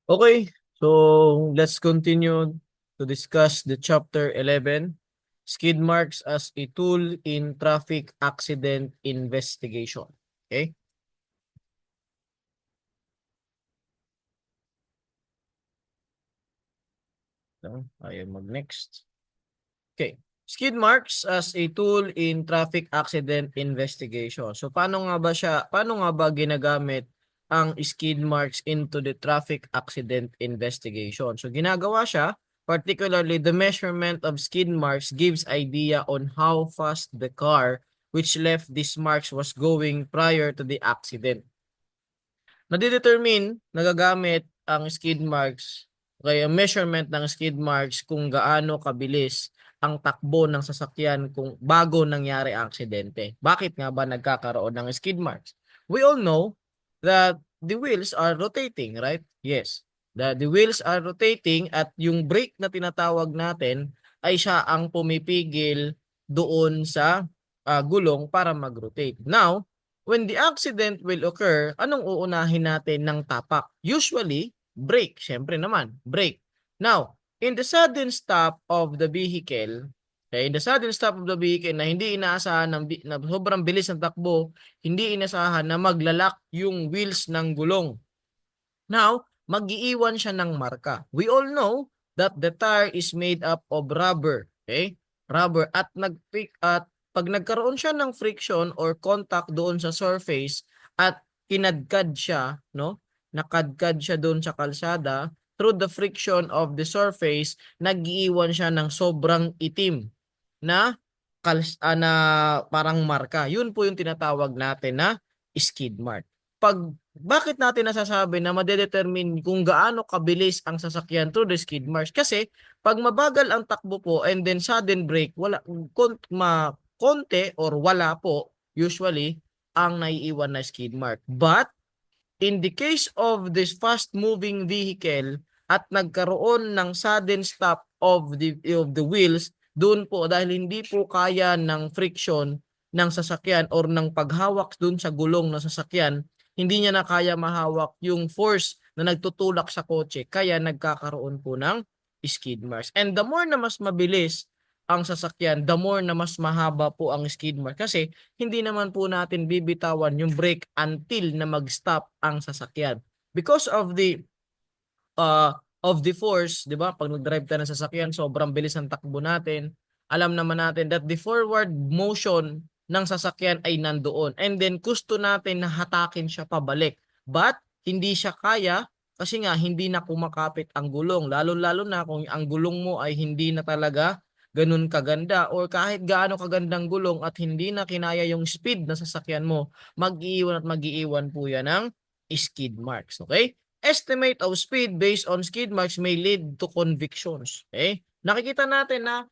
Okay, so let's continue to discuss the chapter 11, skid marks as a tool in traffic accident investigation. Okay? So, ayaw mag-next. Okay. Skid marks as a tool in traffic accident investigation. So paano nga ba ginagamit ang skid marks into the traffic accident investigation? So ginagawa siya, particularly the measurement of skid marks gives idea on how fast the car which left these marks was going prior to the accident. Nadidetermine, nagagamit ang skid marks, kaya measurement ng skid marks kung gaano kabilis ang takbo ng sasakyan kung bago nangyari ang aksidente. Bakit nga ba nagkakaroon ng skid marks? We all know that the wheels are rotating, right? Yes. The wheels are rotating at yung brake na tinatawag natin ay siya ang pumipigil doon sa gulong para mag-rotate. Now, when the accident will occur, anong uunahin natin ng tapak? Usually, brake. Siyempre naman, brake. Now, in the sudden stop of the vehicle, okay, in the sudden stop of the vehicle na hindi inaasahan na sobrang bilis ng takbo, hindi inaasahan na maglalak yung wheels ng gulong. Now, mag-iiwan siya ng marka. We all know that the tire is made up of rubber. Okay? Rubber. At pag nagkaroon siya ng friction or contact doon sa surface at kinadkad siya, no? Nakadkad siya doon sa kalsada, through the friction of the surface, nag-iiwan siya ng sobrang itim na na parang marka. Yun po yung tinatawag natin na skid mark. Bakit natin nasasabi na madedetermine kung gaano kabilis ang sasakyan through the skid marks? Kasi pag mabagal ang takbo po and then sudden brake, konti or wala po usually ang naiiwan na skid mark. But in the case of this fast moving vehicle at nagkaroon ng sudden stop of the wheels, doon po dahil hindi po kaya ng friction ng sasakyan or ng paghawak doon sa gulong ng sasakyan, hindi niya na kaya mahawak yung force na nagtutulak sa kotse, kaya nagkakaroon po ng skid marks. And the more na mas mabilis ang sasakyan, the more na mas mahaba po ang skid mark kasi hindi naman po natin bibitawan yung brake until na mag-stop ang sasakyan. Because of the force, 'di ba? Pag nag-drive tayo ng sasakyan, sobrang bilis ng takbo natin. Alam naman natin that the forward motion ng sasakyan ay nandoon. And then gusto natin na hatakin siya pabalik. But hindi siya kaya kasi nga hindi na kumakapit ang gulong. Lalo-lalo na kung ang gulong mo ay hindi na talaga ganun kaganda or kahit gaano kagandang gulong at hindi na kinaya yung speed na sasakyan mo, mag-iiwan at mag-iiwan po yan ng skid marks. Okay? Estimate of speed based on skid marks may lead to convictions. Okay? Nakikita natin na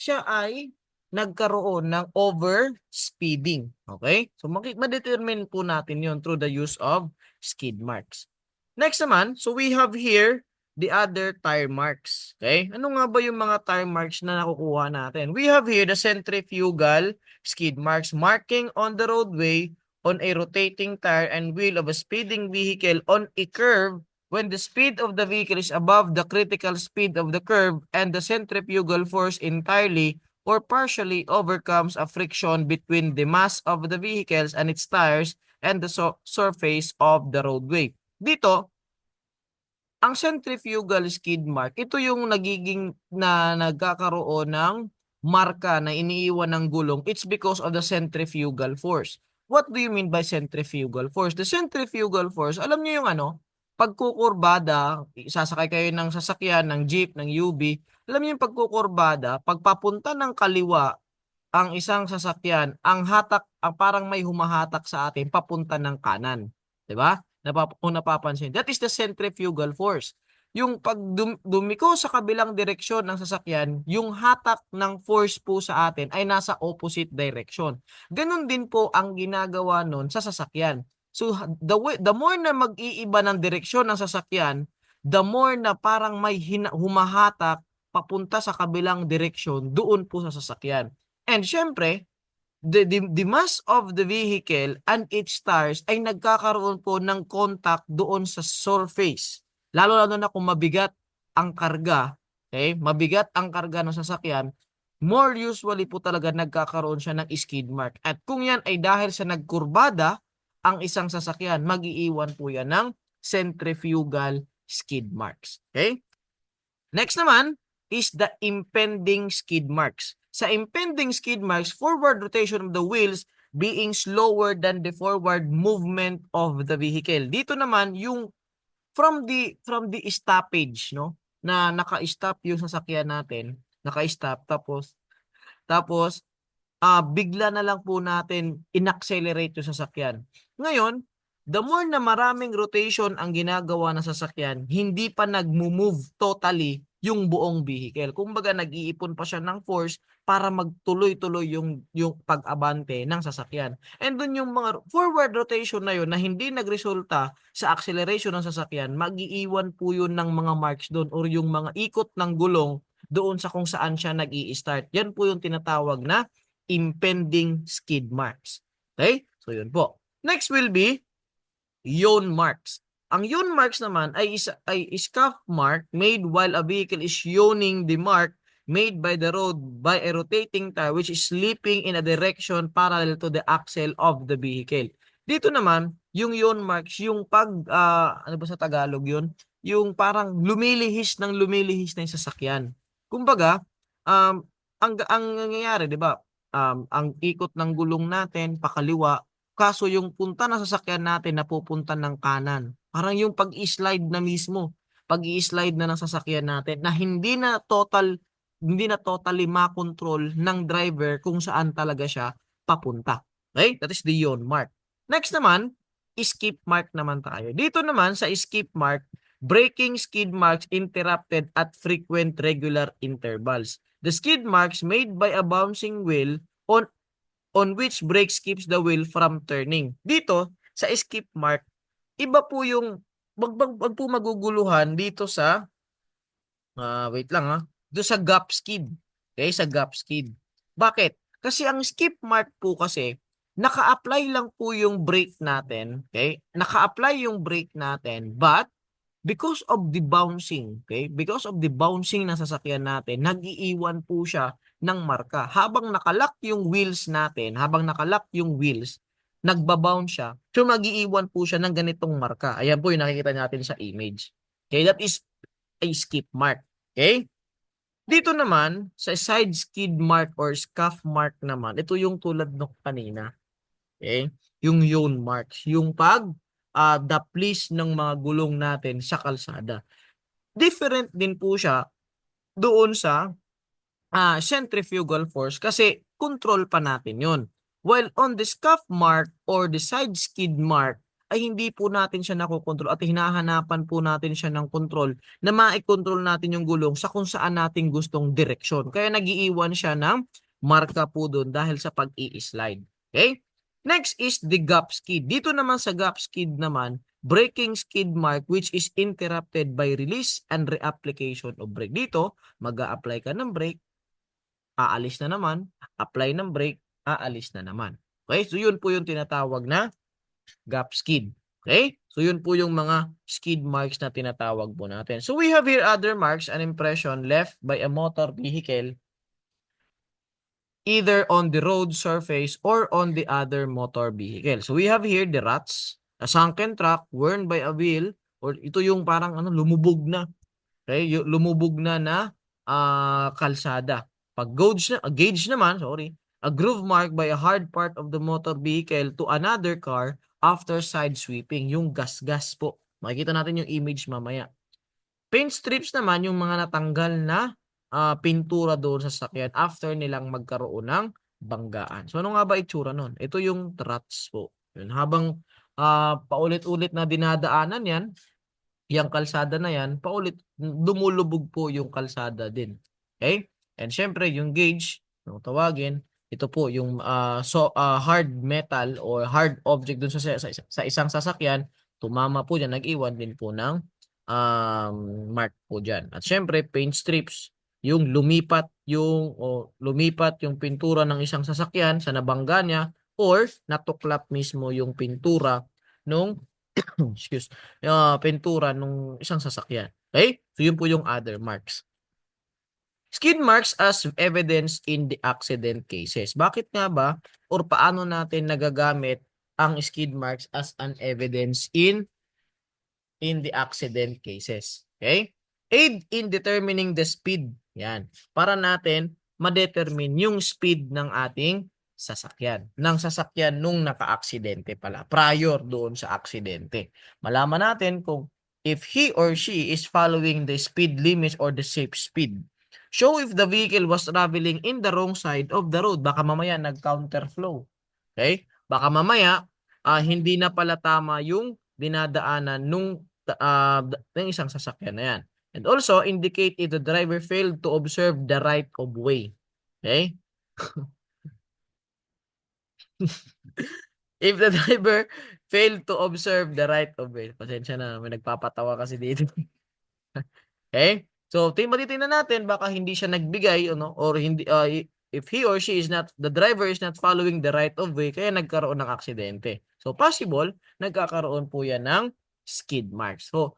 siya ay nagkaroon ng over-speeding. Okay? So, ma-determine po natin yon through the use of skid marks. Next naman, so we have here the other tire marks. Okay? Ano nga ba yung mga tire marks na nakukuha natin? We have here the centrifugal skid marks marking on the roadway on a rotating tire and wheel of a speeding vehicle on a curve when the speed of the vehicle is above the critical speed of the curve and the centrifugal force entirely or partially overcomes a friction between the mass of the vehicles and its tires and the surface of the roadway. Dito, ang centrifugal skid mark, ito yung nagkakaroon ng marka na iniiwan ng gulong. It's because of the centrifugal force. What do you mean by centrifugal force? The centrifugal force, alam niyo yung pagkukurbada, sasakay kayo ng sasakyan, ng jeep, ng UV, alam niyo yung pagkukurbada, pagpapunta ng kaliwa, ang isang sasakyan, ang parang may humahatak sa atin papunta ng kanan. 'Di ba? Kung napapansin. That is the centrifugal force. Yung pag dumiko sa kabilang direksyon ng sasakyan, yung hatak ng force po sa atin ay nasa opposite direction. Ganun din po ang ginagawa nun sa sasakyan. So the more na mag-iiba ng direksyon ng sasakyan, the more na parang may humahatak papunta sa kabilang direksyon doon po sa sasakyan. And syempre, the mass of the vehicle and its tires ay nagkakaroon po ng contact doon sa surface lalo-lalo na kung mabigat ang karga, okay? Mabigat ang karga ng sasakyan, more usually po talaga nagkakaroon siya ng skid mark. At kung yan ay dahil sa nagkurbada ang isang sasakyan, mag-iiwan po yan ng centrifugal skid marks. Okay? Next naman is the impending skid marks. Sa impending skid marks, forward rotation of the wheels being slower than the forward movement of the vehicle. Dito naman yung from the stoppage, no? Na naka-stop yung sasakyan natin, naka-stop tapos bigla na lang po natin in-accelerate yung sasakyan. Ngayon, the more na maraming rotation ang ginagawa ng sasakyan, hindi pa nag-move totally yung buong vehicle. Kumbaga nag-iipon pa siya ng force para magtuloy-tuloy yung pag-abante ng sasakyan. And dun yung mga forward rotation na yun na hindi nagresulta sa acceleration ng sasakyan, mag-iiwan po yun ng mga marks doon or yung mga ikot ng gulong doon sa kung saan siya nag-i-start. Yan po yung tinatawag na impending skid marks. Okay? So yun po. Next will be yaw marks. Ang yaw marks naman ay scuff mark made while a vehicle is yawning the mark made by the road by a rotating tire which is slipping in a direction parallel to the axle of the vehicle. Dito naman, yung yaw marks, yung ano ba sa Tagalog yun? Yung parang lumilihis na yung sasakyan. Kumbaga, ang nangyayari, di ba? Ang ikot ng gulong natin pakaliwa, kaso yung punta ng sasakyan natin napupunta ng kanan. Parang yung pag-i-slide na mismo, pag-i-slide na ng sasakyan natin na hindi na totally makontrol ng driver kung saan talaga siya papunta. Okay? That is the yaw mark. Next naman, skip mark naman tayo. Dito naman sa skip mark, braking skid marks interrupted at frequent regular intervals. The skid marks made by a bouncing wheel on which brake skips the wheel from turning. Dito, sa skip mark, iba po yung wag po maguguluhan dito sa wait lang doon sa gap skid. Okay, sa gap skid. Bakit? Kasi ang skip mark po kasi naka-apply lang po yung brake natin, okay? Naka-apply yung brake natin, but because of the bouncing, okay? Because of the bouncing ng sasakyan natin, nag-iiwan po siya ng marka. Habang nakalock yung wheels natin, nagba-bounce siya, so mag-iiwan po siya ng ganitong marka. Ayan po yung nakikita natin sa image. Okay, that is a skip mark. Okay? Dito naman, sa side skid mark or scuff mark naman, ito yung tulad nung kanina. Okay? Yung yaw marks, yung daplis ng mga gulong natin sa kalsada. Different din po siya doon sa centrifugal force kasi control pa natin yun. While on the scuff mark or the side skid mark, ay hindi po natin siya nakokontrol at hinahanapan po natin siya ng control na maikontrol natin yung gulong sa kung saan natin gustong direksyon. Kaya nagiiwan siya ng marka po doon dahil sa pag-i-slide. Okay? Next is the gap skid. Dito naman sa gap skid naman, braking skid mark which is interrupted by release and reapplication of brake. Dito, mag-a-apply ka ng brake, aalis na naman, apply ng brake, aalis na naman. Okay? So yun po yung tinatawag na gap skid. Okay? So yun po yung mga skid marks na tinatawag po natin. So we have here other marks and impression left by a motor vehicle either on the road surface or on the other motor vehicle. So we have here the ruts, a sunken track worn by a wheel, or ito yung parang lumubog na. Okay? Lumubog na kalsada. Pag gauge naman, a groove marked by a hard part of the motor vehicle to another car after side sweeping, yung gas-gas po. Makikita natin yung image mamaya. Paint strips naman yung mga natanggal na pintura doon sa sasakyan after nilang magkaroon ng banggaan. So ano nga ba itsura nun? Ito yung ruts po. Yun, habang paulit-ulit na dinadaanan yan, yung kalsada na yan, dumulubog po yung kalsada din. Okay? And syempre, yung gauge, kung tawagin, ito po yung hard metal or hard object dun sa isang sasakyan, tumama po dyan, nag-iwan din po ng mark po dyan. At syempre, paint strips, yung lumipat yung pintura ng isang sasakyan sa nabangga niya or natuklap mismo yung pintura nung excuse, pintura nung isang sasakyan. Okay? So yun po yung other marks. Skid marks as evidence in the accident cases. Bakit nga ba or paano natin nagagamit ang skid marks as an evidence in the accident cases? Okay? Aid in determining the speed. Yan. Para natin ma-determine yung speed ng ating sasakyan. Ng sasakyan nung naka-aksidente pala. Prior doon sa aksidente. Malaman natin kung if he or she is following the speed limits or the safe speed. Show if the vehicle was traveling in the wrong side of the road. Baka mamaya nag-counterflow. Okay? Baka mamaya hindi na pala tama yung dinadaanan ng isang sasakyan na yan. And also indicate if the driver failed to observe the right of way. Okay? If the driver failed to observe the right of way. Pasensya na, may nagpapatawa kasi dito. Okay? So, matitingnan natin baka hindi siya nagbigay or hindi if he or she is not the driver is not following the right of way kaya nagkaroon ng aksidente. So, possible nagkakaroon po yan ng skid marks. So,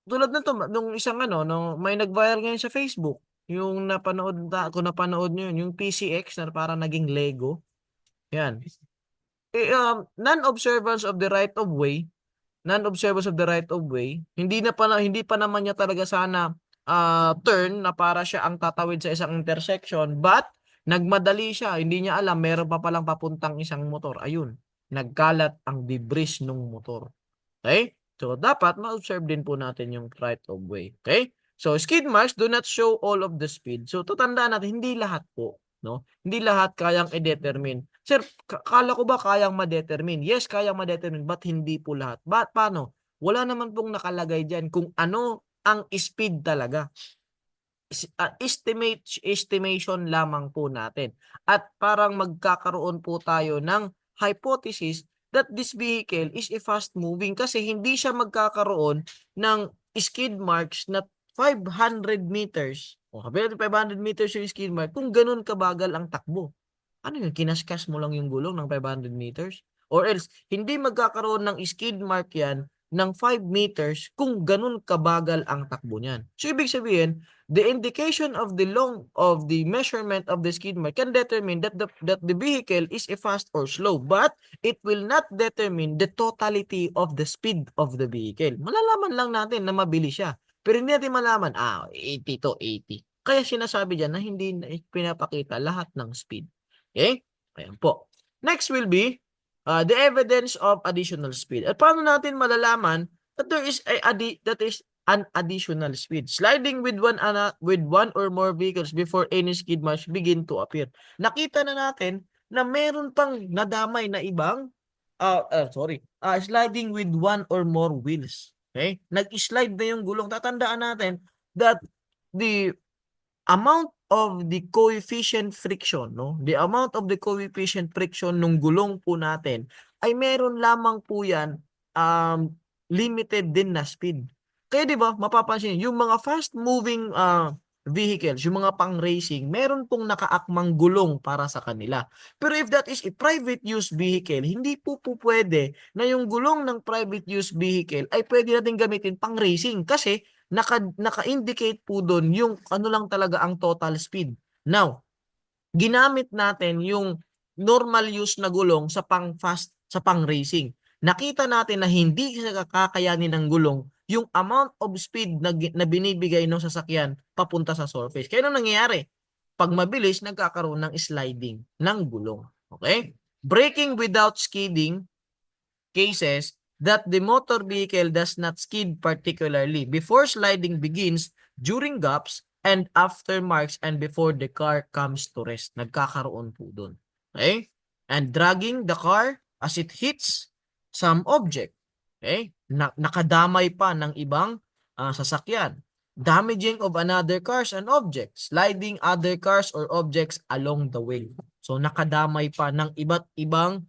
tulad nung isang nung may nag-viral ngayon sa Facebook, yung napanood niyo yung PCX na para naging Lego. Yan. Non-observance of the right of way, hindi pa naman niya talaga sana turn na para siya ang tatawid sa isang intersection, but nagmadali siya, hindi niya alam meron pa palang papuntang isang motor. Ayun, nagkalat ang debris ng motor. Okay? So dapat ma-observe din po natin yung right of way. Okay? So skid marks do not show all of the speed. So tatandaan natin hindi lahat po, no? Hindi lahat kayang i-determine. Sir, kala ko ba kayang ma-determine? Yes, kayang ma-determine, but hindi po lahat. Paano? Wala naman pong nakalagay diyan kung ano ang speed talaga. Estimation lamang po natin. At parang magkakaroon po tayo ng hypothesis that this vehicle is a fast moving kasi hindi siya magkakaroon ng skid marks na 500 meters. O, 500 meters yung skid mark kung ganun kabagal ang takbo. Ano yun? Kinaskas mo lang yung gulong ng 500 meters? Or else, hindi magkakaroon ng skid mark yan ng 5 meters kung ganun kabagal ang takbo niyan. So, ibig sabihin, the indication of the measurement of the skid mark can determine that the vehicle is a fast or slow, but it will not determine the totality of the speed of the vehicle. Malalaman lang natin na mabilis siya. Pero hindi natin malaman, 80 to 80. Kaya sinasabi dyan na hindi pinapakita lahat ng speed. Okay? Ayan po. Next will be the evidence of additional speed. At paano natin malalaman that there is an additional speed? Sliding with one or more vehicles before any skid marks begin to appear. Nakita na natin na meron pang nadamay na ibang sliding with one or more wheels. Okay? Nag-slide na yung gulong. Tatandaan natin that the amount of the coefficient friction, no? The amount of the coefficient friction nung gulong po natin ay meron lamang po yan limited din na speed. Kaya 'di ba, mapapansin yung mga fast moving vehicles, yung mga pang-racing, meron pong nakaakmang gulong para sa kanila. Pero if that is a private use vehicle, hindi po pwede na yung gulong ng private use vehicle ay pwede natin gamitin pang-racing kasi naka-indicate po doon yung ano lang talaga ang total speed. Now, ginamit natin yung normal use na gulong sa pang-fast, sa pang-racing. Nakita natin na hindi kakayanin ng gulong yung amount of speed na binibigay ng sasakyan papunta sa surface. Kaya ano nangyayari? Pag mabilis, nagkakaroon ng sliding ng gulong. Okay? Braking without skidding cases that the motor vehicle does not skid particularly before sliding begins, during gaps, and after marks, and before the car comes to rest. Nagkakaroon po doon. Okay? And dragging the car as it hits some object. Okay? Nakadamay pa ng ibang sasakyan. Damaging of another cars and objects. Sliding other cars or objects along the way. So nakadamay pa ng iba't ibang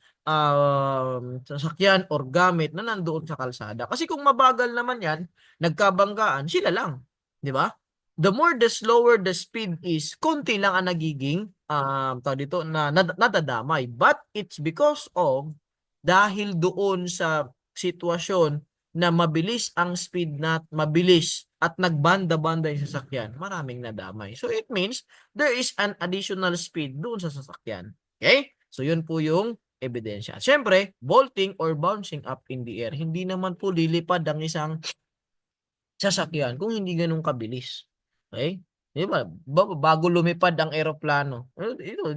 sasakyan or gamit na nandoon sa kalsada. Kasi kung mabagal naman yan, nagkabanggaan, sila lang. Di ba? The more the slower the speed is, konti lang ang nagiging nadadamay. But it's because of dahil doon sa sitwasyon na mabilis ang speed mabilis at nagbanda-banda yung sasakyan, maraming nadamay. So it means there is an additional speed doon sa sasakyan. Okay? So yun po yung ebidensya. Siyempre, vaulting or bouncing up in the air, hindi naman po lilipad ang isang sasakyan kung hindi ganun kabilis. Okay? Di ba? Bago lumipad ang eroplano.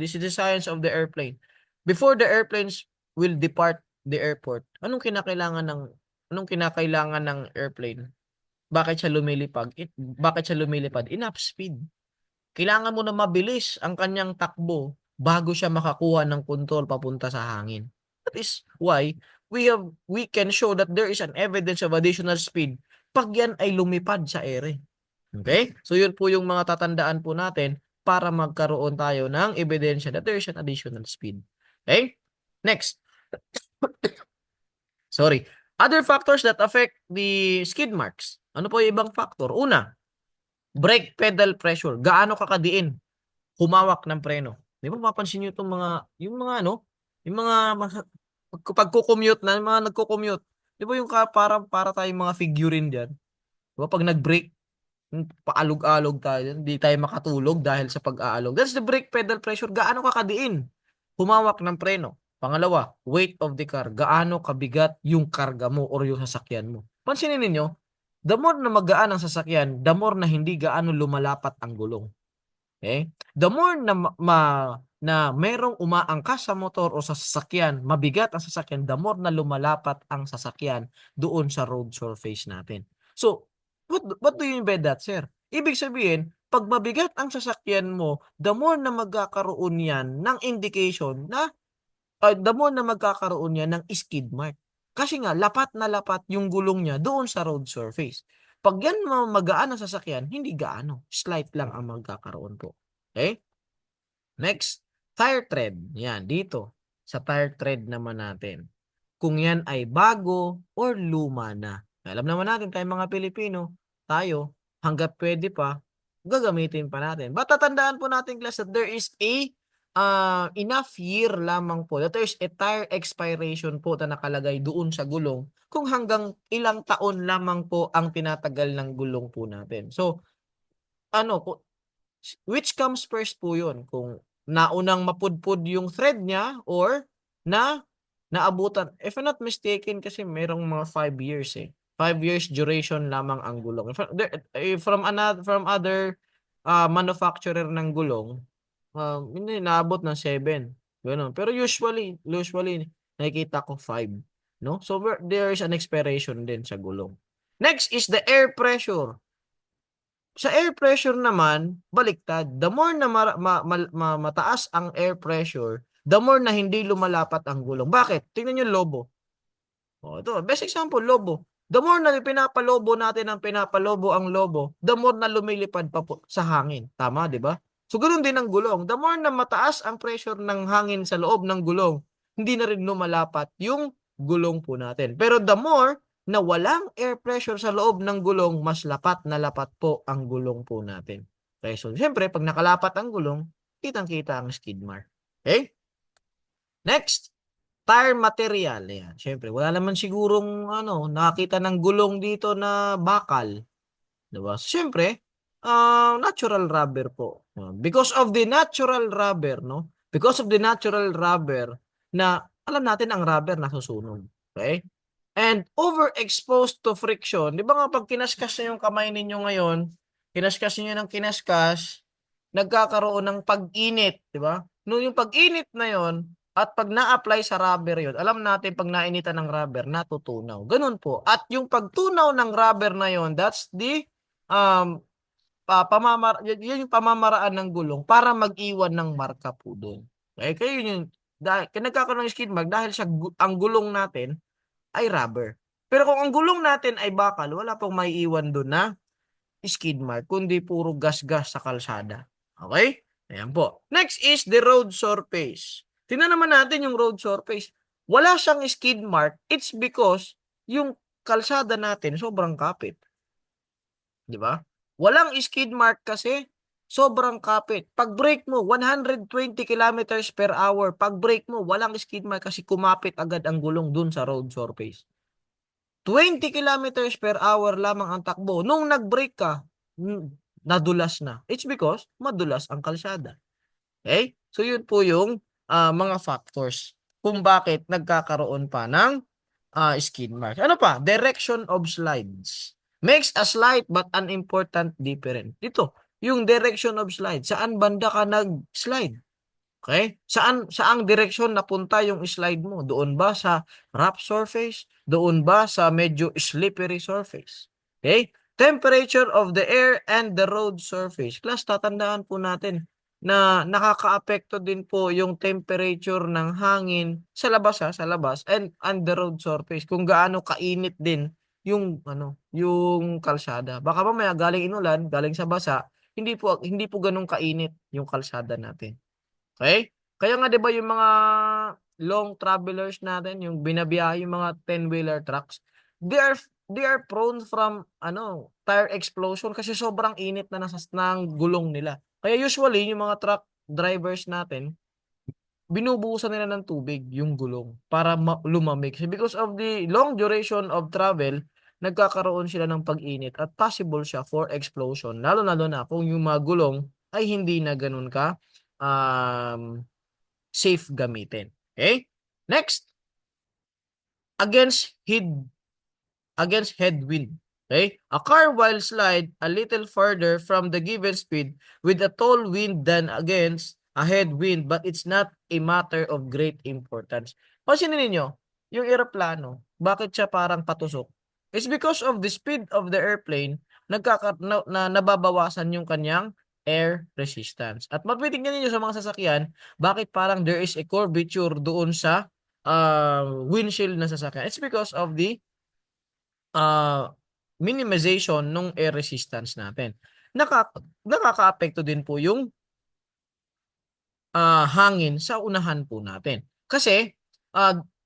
This is the science of the airplane. Before the airplanes will depart the airport, anong kinakailangan ng airplane? Bakit siya lumilipad? Bakit siya lumilipad? Enough speed. Kailangan mo na mabilis ang kanyang takbo bago siya makakuha ng kontrol papunta sa hangin. That is why we can show that there is an evidence of additional speed pag yan ay lumipad sa ere. Okay? So yun po yung mga tatandaan po natin para magkaroon tayo ng ebidensya that there is an additional speed. Okay? Next. Sorry. Other factors that affect the skid marks. Ano po yung ibang factor? Una, brake pedal pressure. Gaano kakadiin humawak ng preno. Di ba mapapansin niyo itong yung mga pagko-commute na, yung mga nagko-commute. Di ba yung para tayong mga figurine diyan. Di ba pag nag-brake, paalog-alog tayo, hindi tayo makatulog dahil sa pag-aalog. That's the brake pedal pressure. Gaano kakadiin humawak ng preno. Pangalawa, weight of the car. Gaano kabigat yung karga mo or yung sasakyan mo. Pansinin ninyo, the more na magaan ang sasakyan, the more na hindi gaano lumalapat ang gulong. Okay? The more na merong umaangkas sa motor o sa sasakyan, mabigat ang sasakyan, the more na lumalapat ang sasakyan doon sa road surface natin. So, what do you mean by that, sir? Ibig sabihin, pag mabigat ang sasakyan mo, the more na magkakaroon yan ng indication na the more na magkakaroon niya ng skid mark. Kasi nga, lapat na lapat yung gulong niya doon sa road surface. Pag yan magaan ang sasakyan, hindi gaano. Slight lang ang magkakaroon po. Okay? Next, tire tread. Yan, dito. Sa tire tread naman natin. Kung yan ay bago or luma na. Alam naman natin tayo mga Pilipino, tayo, hanggat pwede pa, gagamitin pa natin. But tatandaan po natin, class, that there is a enough year lamang po, that there's a tire expiration po na nakalagay doon sa gulong kung hanggang ilang taon lamang po ang tinatagal ng gulong po natin. So, which comes first po yun? Kung naunang mapudpud yung thread niya or naabutan. If I'm not mistaken, kasi merong mga 5 years 5 years duration lamang ang gulong. From other manufacturer ng gulong, hindi naabot ng 7. Ganun. Pero usually nakikita ko 5, no? So there is an expiration din sa gulong. Next is the air pressure. Sa air pressure naman, baliktad. The more na mataas ang air pressure, the more na hindi lumalapat ang gulong. Bakit? Tingnan niyo lobo. Ito, best example, lobo. The more na pinapalobo natin ang lobo, the more na lumilipad pa po sa hangin. Tama, di ba? So, ganoon din ang gulong. The more na mataas ang pressure ng hangin sa loob ng gulong, hindi na rin lumalapat yung gulong po natin. Pero the more na walang air pressure sa loob ng gulong, mas lapat na lapat po ang gulong po natin. Okay, so siyempre, pag nakalapat ang gulong, kitang-kita ang skid mark. Okay? Next, tire material. Yan. Siyempre, wala naman sigurong nakakita ng gulong dito na bakal. Diba? Siyempre, natural rubber po. Because of the natural rubber, no? Because of the natural rubber na alam natin ang rubber nasusunog. Okay? And overexposed to friction. Di ba nga pag kinaskas nyo yung kamay ninyo ngayon, kinaskas nyo ng kinaskas, nagkakaroon ng pag-init. Di ba? No, yung pag-init na yon at pag na-apply sa rubber yon, alam natin pag nainitan ng rubber, natutunaw. Ganun po. At yung pagtunaw ng rubber na yon, that's the yun yung pamamaraan ng gulong para mag-iwan ng marka po doon. Okay? Kaya yun yung nagkakaroon ng skid mark dahil ang gulong natin ay rubber. Pero kung ang gulong natin ay bakal, wala pong maiiwan doon na skid mark, kundi puro gas-gas sa kalsada. Okay? Ayan po. Next is the road surface. Tingnan naman natin yung road surface. Wala siyang skid mark. It's because yung kalsada natin sobrang kapit. Di ba? Walang skid mark kasi sobrang kapit. Pag brake mo, 120 kilometers per hour. Pag brake mo, walang skid mark kasi kumapit agad ang gulong dun sa road surface. 20 kilometers per hour lamang ang takbo. Nung nag-brake ka, nadulas na. It's because madulas ang kalsada. Okay? So yun po yung mga factors kung bakit nagkakaroon pa ng skid marks. Ano pa? Direction of slides. Makes a slight but unimportant difference. Dito, yung direction of slide. Saan banda ka nag-slide? Okay? Saang direksyon napunta yung slide mo? Doon ba sa rough surface? Doon ba sa medyo slippery surface? Okay? Temperature of the air and the road surface. Class, tatandaan po natin na nakakaapekto din po yung temperature ng hangin sa labas sa labas and the road surface. Kung gaano kainit din yung kalsada. Baka mamaya galing inulan, galing sa basa, hindi po ganun kainit yung kalsada natin. Okay? Kaya nga 'di ba yung mga long travelers natin, yung binabiyahe yung mga 10-wheeler trucks, they are prone from tire explosion kasi sobrang init na ng gulong nila. Kaya usually yung mga truck drivers natin, binubuhusan nila ng tubig yung gulong para lumamig. Because of the long duration of travel, nagkakaroon sila ng pag-init at possible siya for explosion. Lalo-lalo na kung yung mga gulong ay hindi na ganun ka safe gamitin. Okay? Next, against headwind. Okay? A car while slide a little further from the given speed with a tall wind than against a headwind, but it's not a matter of great importance. Pansinin niyo, yung eroplano, bakit siya parang patusok? It's because of the speed of the airplane, nababawasan yung kanyang air resistance. At mapitignan niyo sa mga sasakyan, bakit parang there is a curvature doon sa windshield na sasakyan? It's because of the minimization ng air resistance natin. Nakakaapekto din po yung hangin sa unahan po natin. Kasi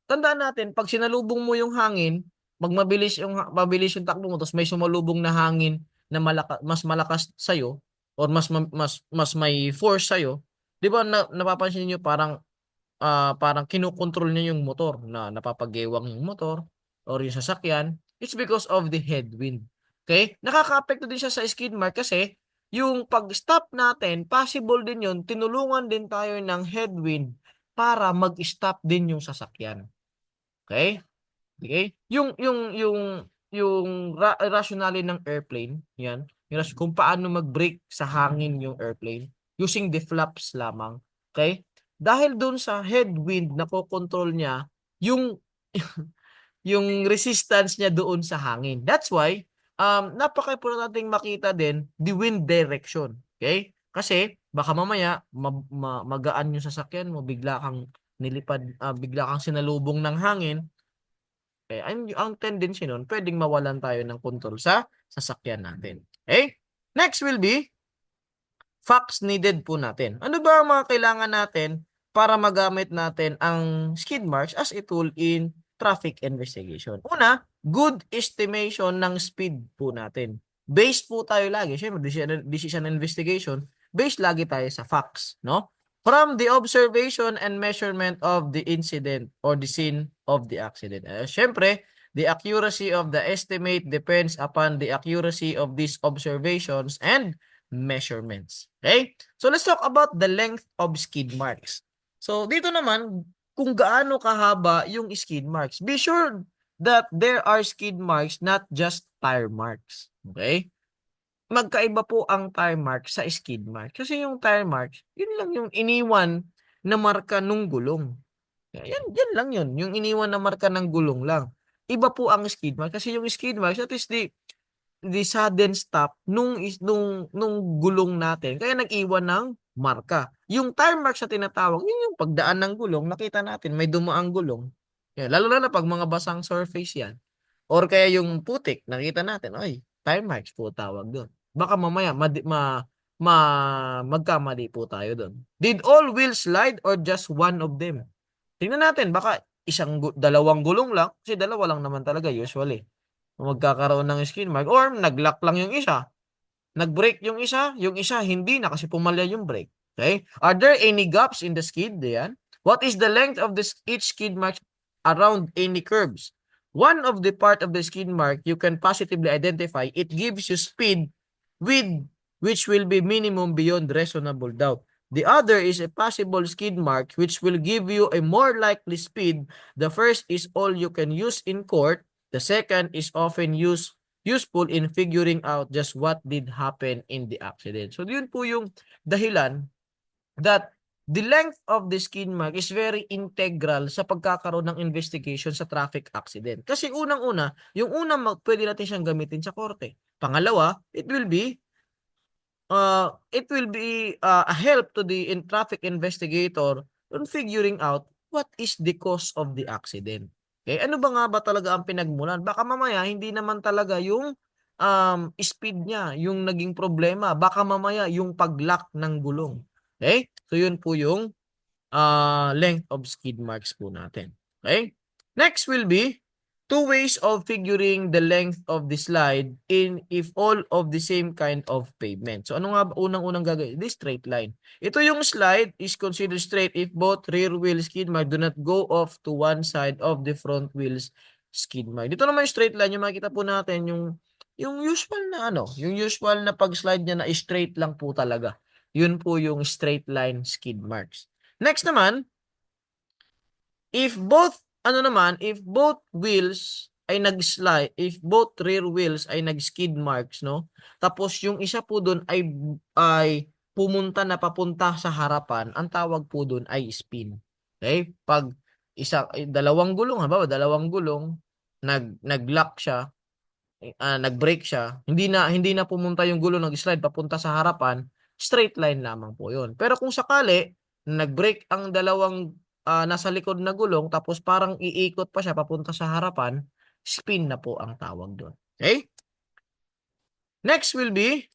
tandaan natin, pag sinalubong mo yung hangin, mabilis yung takbo mo, tapos may sumalubong na hangin na mas malakas sa'yo or mas may force sa'yo, di ba napapansin niyo parang kinukontrol niya yung motor na napapagewang yung motor or yung sasakyan. It's because of the headwind. Okay? Nakakaapekto din siya sa skid mark kasi yung pag-stop natin, possible din yun, tinulungan din tayo ng headwind para mag-stop din yung sasakyan. Okay? Okay? Yung rationale ng airplane, yan, kung paano mag-brake sa hangin yung airplane, using the flaps lamang. Okay? Dahil doon sa headwind, nakokontrol niya yung yung resistance niya doon sa hangin. That's why, napaka-importante nating makita din the wind direction. Okay? Kasi, baka mamaya, magaan yung sasakyan mo, bigla kang bigla kang sinalubong ng hangin, ang tendency nun, pwedeng mawalan tayo ng control sa sasakyan natin. Okay? Next will be, facts needed po natin. Ano ba ang mga kailangan natin para magamit natin ang skid marks as a tool in traffic investigation? Una, good estimation ng speed po natin. Based po tayo lagi. Siyempre, decision investigation, based lagi tayo sa facts, no? From the observation and measurement of the incident or the scene of the accident. Siyempre, the accuracy of the estimate depends upon the accuracy of these observations and measurements. Okay? So let's talk about the length of skid marks. So dito naman, kung gaano kahaba yung skid marks. Be sure that there are skid marks, not just tire marks. Okay? Magkaiba po ang tire marks sa skid marks. Kasi yung tire marks, yun lang yung iniwan na marka nung gulong. Yan lang yun. Yung iniwan na marka ng gulong lang. Iba po ang skid marks. Kasi yung skid marks, that is the sudden stop nung gulong natin. Kaya nag-iwan ng marka. Yung tire marks na tinatawag, yun yung pagdaan ng gulong, nakita natin may dumaang gulong. Yan, lalo na pag mga basang surface yan. Or kaya yung putik, nakita natin, ay, tire marks po tawag doon. Baka mamaya magkamali po tayo doon. Did all wheels slide or just one of them? Tingnan natin, baka dalawang gulong lang, kasi dalawa lang naman talaga usually magkakaroon ng skid mark or nag-lock lang yung isa. Nag-brake yung isa hindi na kasi pumalya yung brake. Okay? Are there any gaps in the skid? Diyan. What is the length of each skid mark around any curves? one of the part of the skid mark you can positively identify, it gives you speed with which will be minimum beyond reasonable doubt. The other is a possible skid mark which will give you a more likely speed. The first is all you can use in court. The second is often useful in figuring out just what did happen in the accident. So yun po yung dahilan that the length of the skid mark is very integral sa pagkakaroon ng investigation sa traffic accident. Kasi unang-una, yung unang pwede natin siyang gamitin sa korte. Pangalawa, it will be a help to the traffic investigator on figuring out what is the cause of the accident. Okay, ano ba nga ba talaga ang pinagmulan? Baka mamaya hindi naman talaga yung speed niya yung naging problema. Baka mamaya yung pag-lock ng gulong. Okay? So yun po yung length of skid marks po natin. Okay? Next will be two ways of figuring the length of the slide in if all of the same kind of pavement. So ano nga ba unang-unang gagawin? This straight line. Ito yung slide is considered straight if both rear wheel skid mark do not go off to one side of the front wheels skid mark. Dito naman yung straight line, yung makikita po natin yung usual na yung usual na pag-slide niya na straight lang po talaga. Yun po yung straight line skid marks. Next naman, if both wheels ay nag-slide, if both rear wheels ay nag-skid marks, no? Tapos yung isa po doon ay pumunta na papunta sa harapan, ang tawag po doon ay spin. Okay? Pag dalawang gulong, dalawang gulong, nag-lock siya, nag-brake siya, hindi na pumunta yung gulong, nag-slide papunta sa harapan, straight line lamang po 'yon. Pero kung sakali nag-brake ang dalawang nasa likod na gulong tapos parang iikot pa siya papunta sa harapan, spin na po ang tawag doon. Okay? Next will be,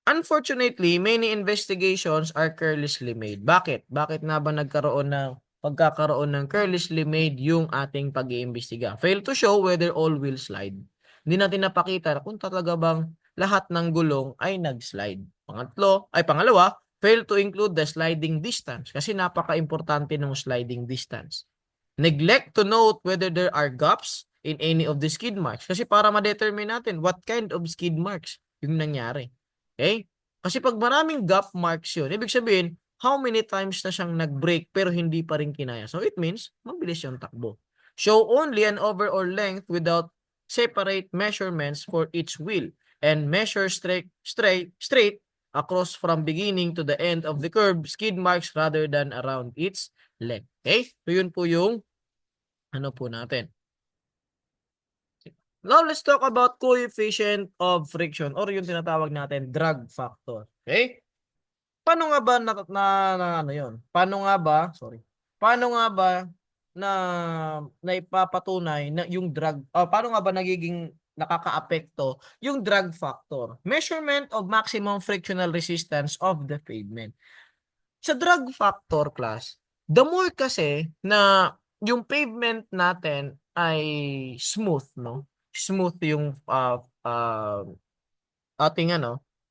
unfortunately, many investigations are carelessly made. Bakit? Bakit nga ba pagkakaroon ng carelessly made yung ating pag-iimbestiga? Fail to show whether all will slide. Hindi natin napakita kung talaga bang lahat ng gulong ay nag-slide. Pangalawa, fail to include the sliding distance kasi napaka-importante ng sliding distance. Neglect to note whether there are gaps in any of the skid marks kasi para ma-determine natin what kind of skid marks yung nangyari. Okay? Kasi pag maraming gap marks yun, ibig sabihin, how many times na siyang nag-brake pero hindi pa rin kinaya. So it means, mabilis yung takbo. Show only an overall length without separate measurements for each wheel and measure straight across from beginning to the end of the curve skid marks rather than around its length. Okay? So yun po yung po natin. Now, let's talk about coefficient of friction or yung tinatawag natin drag factor. Okay? Paano nga ba Paano nga ba, Paano nga ba naipapatunay na yung paano nga ba nagiging nakakaapekto yung drag factor? Measurement of maximum frictional resistance of the pavement. Sa drag factor class, the more kasi na yung pavement natin ay smooth, no? Smooth yung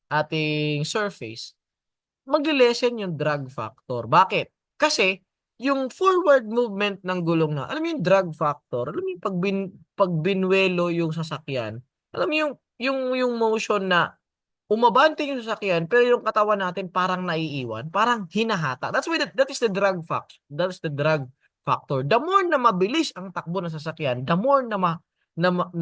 ating surface, magle-lessen yung drag factor. Bakit? Kasi yung forward movement ng gulong alam mo yung drag factor, alam mo yung pag binwelo yung sasakyan, alam mo yung motion na umabante yung sasakyan pero yung katawan natin parang naiiwan, parang hinahata. That is the drag factor. That's the drag factor. The more na mabilis ang takbo ng sasakyan, the more na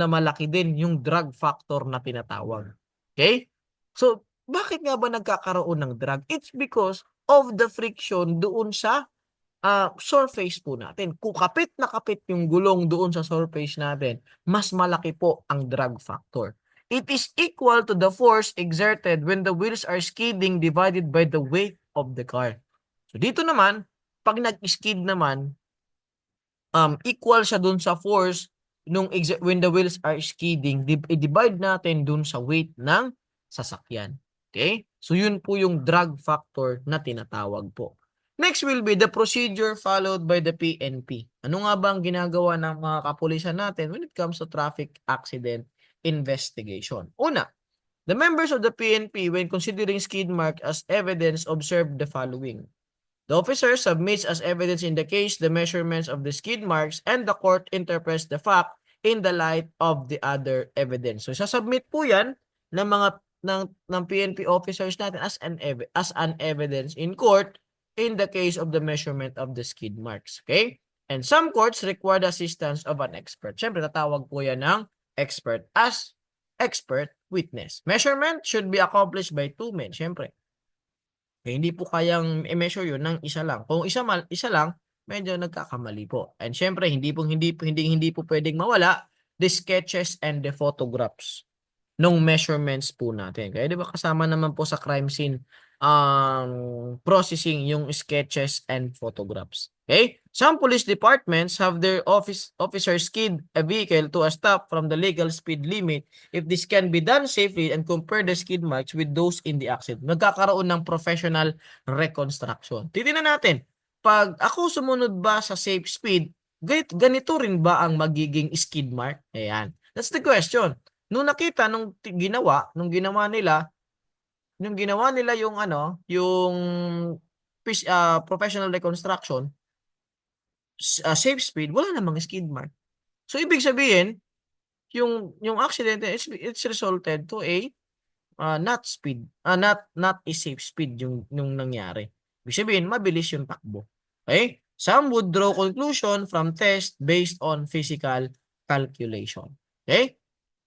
malaki din yung drag factor na tinatawag. Okay? So, bakit nga ba nagkakaroon ng drag? It's because of the friction doon sa surface po natin. Kung kapit na kapit yung gulong doon sa surface natin, mas malaki po ang drag factor. It is equal to the force exerted when the wheels are skidding divided by the weight of the car. So dito naman, pag nag-skid naman, equal siya dun sa force when the wheels are skidding, i-divide natin dun sa weight ng sasakyan. Okay? So yun po yung drag factor na tinatawag po. Next will be the procedure followed by the PNP. Ano nga ba ang ginagawa ng mga kapulisan natin when it comes to traffic accident investigation? Una, the members of the PNP when considering skid mark as evidence observe the following. The officer submits as evidence in the case the measurements of the skid marks and the court interprets the fact in the light of the other evidence. So sasubmit po 'yan ng mga ng PNP officers natin as an evidence in court in the case of the measurement of the skid marks. Okay? And some courts require the assistance of an expert. Siyempre, tatawag po yan ng expert as expert witness. Measurement should be accomplished by two men. Siyempre, hindi po kayang i-measure yun ng isa lang. Kung isa lang, medyo nagkakamali po. And siyempre, hindi po pwedeng mawala the sketches and the photographs nung measurements po natin. Kaya 'di ba kasama naman po sa crime scene processing yung sketches and photographs. Okay? Some police departments have their officers skid a vehicle to a stop from the legal speed limit if this can be done safely and compare the skid marks with those in the accident. Nagkakaroon ng professional reconstruction. Titingnan natin, pag ako sumunod ba sa safe speed, ganito rin ba ang magiging skid mark? Ayan. That's the question. Nung nakita nung ginawa nila yung yung professional reconstruction, safe speed, wala namang skid mark. So ibig sabihin, yung accident it's resulted to a not a safe speed yung nangyari. Ibig sabihin, mabilis yung takbo. Okay? Some would draw conclusion from test based on physical calculation. Okay?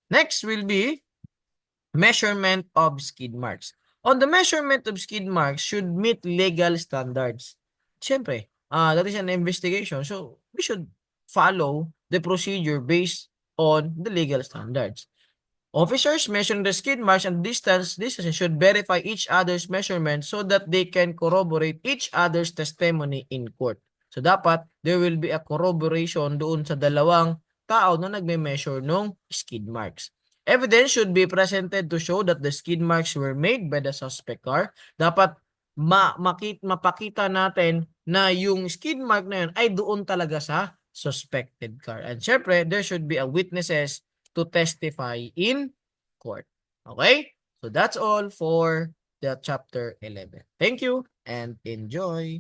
Next will be measurement of skid marks. On the measurement of skid marks should meet legal standards. Siyempre, that is an investigation. So, we should follow the procedure based on the legal standards. Officers measuring the skid marks and distances should verify each other's measurement so that they can corroborate each other's testimony in court. So, dapat there will be a corroboration doon sa dalawang tao na nagme-measure ng skid marks. Evidence should be presented to show that the skid marks were made by the suspect car. Dapat mapakita natin na yung skid mark na yun ay doon talaga sa suspected car. And syempre, there should be a witnesses to testify in court. Okay? So that's all for the chapter 11. Thank you and enjoy.